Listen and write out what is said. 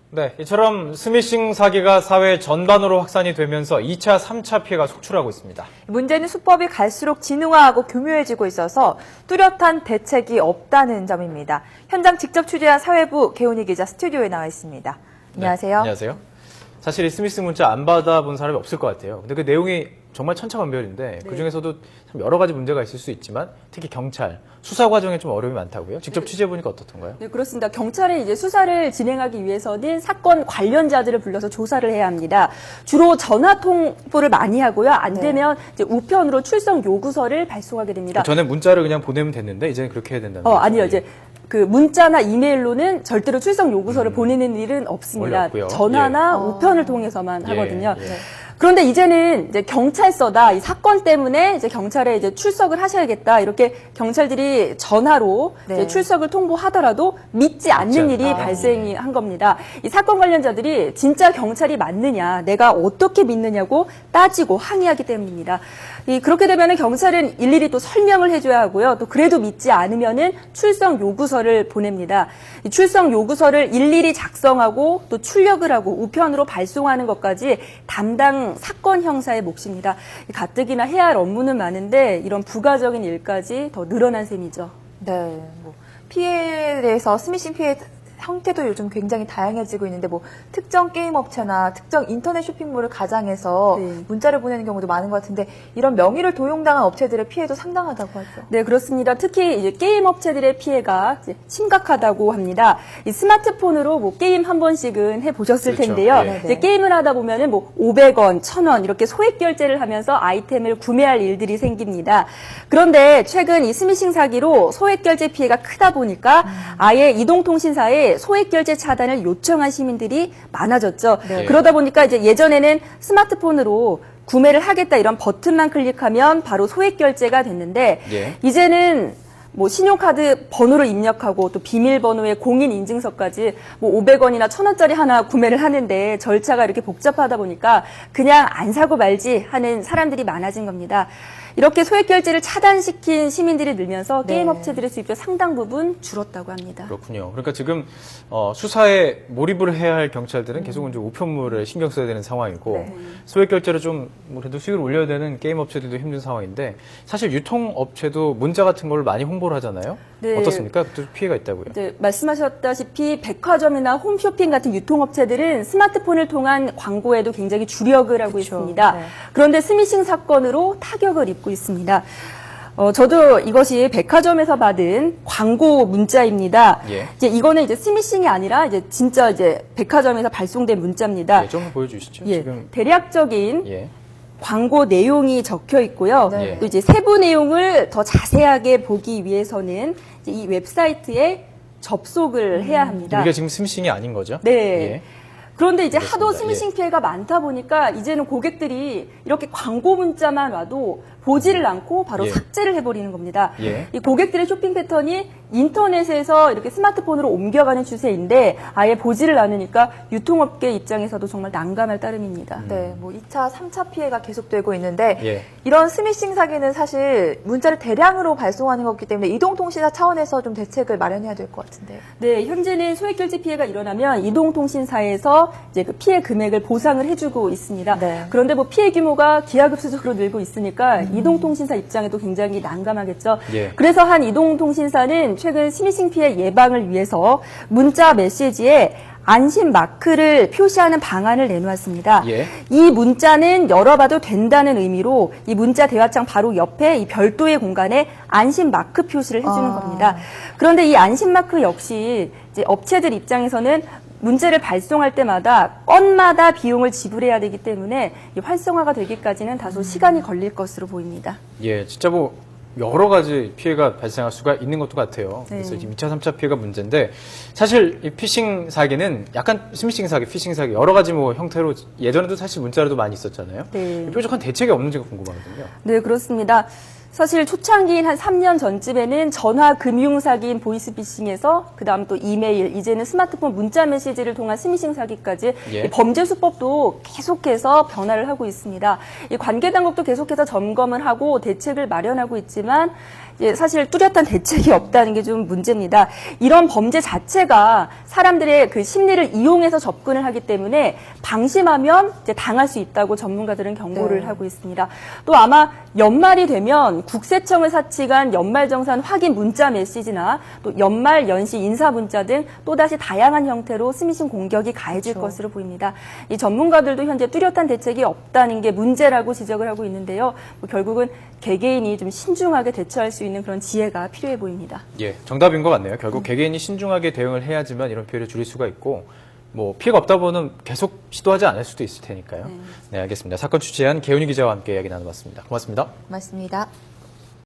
네, 이처럼 스미싱 사기가 사회 전반으로 확산이 되면서 2차, 3차 피해가 속출하고 있습니다. 문제는 수법이 갈수록 진화하고 교묘해지고 있어서 뚜렷한 대책이 없다는 점입니다. 현장 직접 취재한 사회부 개훈이 기자 스튜디오에 나와 있습니다. 안녕하세요. 네, 안녕하세요. 사실 이 스미싱 문자 안 받아본 사람이 없을 것 같아요. 근데 그 내용이 정말 천차만별인데 그중에서도 참 여러 가지 문제가 있을 수 있지만 특히 경찰, 수사 과정에 좀 어려움이 많다고요? 직접 취재해보니까 어떻던가요? 네, 그렇습니다. 경찰이 이제 수사를 진행하기 위해서는 사건 관련자들을 불러서 조사를 해야 합니다. 주로 전화 통보를 많이 하고요. 안 되면 이제 우편으로 출석 요구서를 발송하게 됩니다. 전에 문자를 그냥 보내면 됐는데 이제는 그렇게 해야 된다는 거죠? 아니요. 이제 그 문자나 이메일로는 절대로 출석 요구서를 보내는 일은 없습니다. 어렵고요. 전화나 우편을 통해서만 하거든요. 예. 그런데 이제는 이제 경찰서다 이 사건 때문에 이제 경찰에 이제 출석을 하셔야겠다 이렇게 경찰들이 전화로 이제 출석을 통보하더라도 믿지 않는 일이 발생이 한 겁니다. 이 사건 관련자들이 진짜 경찰이 맞느냐, 내가 어떻게 믿느냐고 따지고 항의하기 때문입니다. 그렇게 되면은 경찰은 일일이 또 설명을 해줘야 하고요. 또 그래도 믿지 않으면은 출석 요구서를 보냅니다. 이 출석 요구서를 일일이 작성하고 또 출력을 하고 우편으로 발송하는 것까지 담당 사건 형사의 몫입니다. 가뜩이나 해야 할 업무는 많은데 이런 부가적인 일까지 더 늘어난 셈이죠. 네, 피해에 대해서 스미싱 피해 형태도 요즘 굉장히 다양해지고 있는데 특정 게임 업체나 특정 인터넷 쇼핑몰을 가장해서 문자를 보내는 경우도 많은 것 같은데 이런 명의를 도용당한 업체들의 피해도 상당하다고 하죠. 네, 그렇습니다. 특히 이제 게임 업체들의 피해가 이제 심각하다고 합니다. 이 스마트폰으로 게임 한 번씩은 해보셨을 그렇죠. 텐데요. 네. 이제 게임을 하다 보면은 500원, 1000원 이렇게 소액 결제를 하면서 아이템을 구매할 일들이 생깁니다. 그런데 최근 이 스미싱 사기로 소액 결제 피해가 크다 보니까 아예 이동통신사에 소액 결제 차단을 요청한 시민들이 많아졌죠. 그러다 보니까 이제 예전에는 스마트폰으로 구매를 하겠다 이런 버튼만 클릭하면 바로 소액 결제가 됐는데 이제는 신용카드 번호를 입력하고 또 비밀번호의 공인인증서까지 500원이나 1000원짜리 하나 구매를 하는데 절차가 이렇게 복잡하다 보니까 그냥 안 사고 말지 하는 사람들이 많아진 겁니다. 이렇게 소액 결제를 차단시킨 시민들이 늘면서 게임 업체들의 수입도 상당 부분 줄었다고 합니다. 그렇군요. 그러니까 지금 수사에 몰입을 해야 할 경찰들은 계속 이제 우편물에 신경 써야 되는 상황이고 소액 결제를 좀 그래도 수익을 올려야 되는 게임 업체들도 힘든 상황인데 사실 유통 업체도 문자 같은 걸 많이 홍보를 하잖아요. 어떻습니까? 또 피해가 있다고요? 네, 말씀하셨다시피 백화점이나 홈쇼핑 같은 유통업체들은 스마트폰을 통한 광고에도 굉장히 주력을 하고 있습니다. 그런데 스미싱 사건으로 타격을 입고 있습니다. 저도 이것이 백화점에서 받은 광고 문자입니다. 이제 이거는 이제 스미싱이 아니라 이제 진짜 이제 백화점에서 발송된 문자입니다. 좀 보여주시죠. 지금 대략적인 광고 내용이 적혀 있고요. 또 이제 세부 내용을 더 자세하게 보기 위해서는 이제 이 웹사이트에 접속을 해야 합니다. 이게 지금 스미싱이 아닌 거죠? 네. 그런데 이제 그렇습니다. 하도 스미싱 피해가 많다 보니까 이제는 고객들이 이렇게 광고 문자만 와도 보지를 않고 바로 삭제를 해버리는 겁니다. 이 고객들의 쇼핑 패턴이 인터넷에서 이렇게 스마트폰으로 옮겨가는 추세인데 아예 보지를 않으니까 유통업계 입장에서도 정말 난감할 따름입니다. 네, 2차, 3차 피해가 계속되고 있는데 이런 스미싱 사기는 사실 문자를 대량으로 발송하는 거기 때문에 이동통신사 차원에서 좀 대책을 마련해야 될 것 같은데요. 네, 현재는 소액 결제 피해가 일어나면 이동통신사에서 이제 그 피해 금액을 보상을 해주고 있습니다. 그런데 피해 규모가 기하급수적으로 늘고 있으니까 이동통신사 입장에도 굉장히 난감하겠죠. 그래서 한 이동통신사는 최근 스미싱 피해 예방을 위해서 문자 메시지에 안심 마크를 표시하는 방안을 내놓았습니다. 이 문자는 열어봐도 된다는 의미로 이 문자 대화창 바로 옆에 이 별도의 공간에 안심 마크 표시를 해주는 겁니다. 그런데 이 안심 마크 역시 이제 업체들 입장에서는 문제를 발송할 때마다 건마다 비용을 지불해야 되기 때문에 이 활성화가 되기까지는 다소 시간이 걸릴 것으로 보입니다. 진짜 여러 가지 피해가 발생할 수가 있는 것도 같아요. 그래서 지금 2차, 3차 피해가 문제인데 사실 이 피싱 사기는 약간 스미싱 사기, 피싱 사기 여러 가지 형태로 예전에도 사실 문자로도 많이 있었잖아요. 뾰족한 대책이 없는지가 궁금하거든요. 네, 그렇습니다. 사실 초창기인 한 3년 전쯤에는 전화 금융 사기인 보이스피싱에서 그다음 또 이메일, 이제는 스마트폰 문자 메시지를 통한 스미싱 사기까지 이 범죄 수법도 계속해서 변화를 하고 있습니다. 이 관계 당국도 계속해서 점검을 하고 대책을 마련하고 있지만 사실 뚜렷한 대책이 없다는 게 좀 문제입니다. 이런 범죄 자체가 사람들의 그 심리를 이용해서 접근을 하기 때문에 방심하면 이제 당할 수 있다고 전문가들은 경고를 네. 하고 있습니다. 또 아마 연말이 되면 국세청을 사측한 연말정산 확인 문자 메시지나 또 연말 연시 인사 문자 등 또다시 다양한 형태로 스미싱 공격이 가해질 그렇죠. 것으로 보입니다. 이 전문가들도 현재 뚜렷한 대책이 없다는 게 문제라고 지적을 하고 있는데요. 뭐 결국은 개개인이 좀 신중하게 대처할 수 있는 그런 지혜가 필요해 보입니다. 예, 정답인 것 같네요. 결국 개개인이 신중하게 대응을 해야지만 이런 피해를 줄일 수가 있고, 뭐 피해가 없다 보면 계속 시도하지 않을 수도 있을 테니까요. 네, 알겠습니다. 사건 취재한 개훈이 기자와 함께 이야기 나눠봤습니다. 고맙습니다. 맞습니다.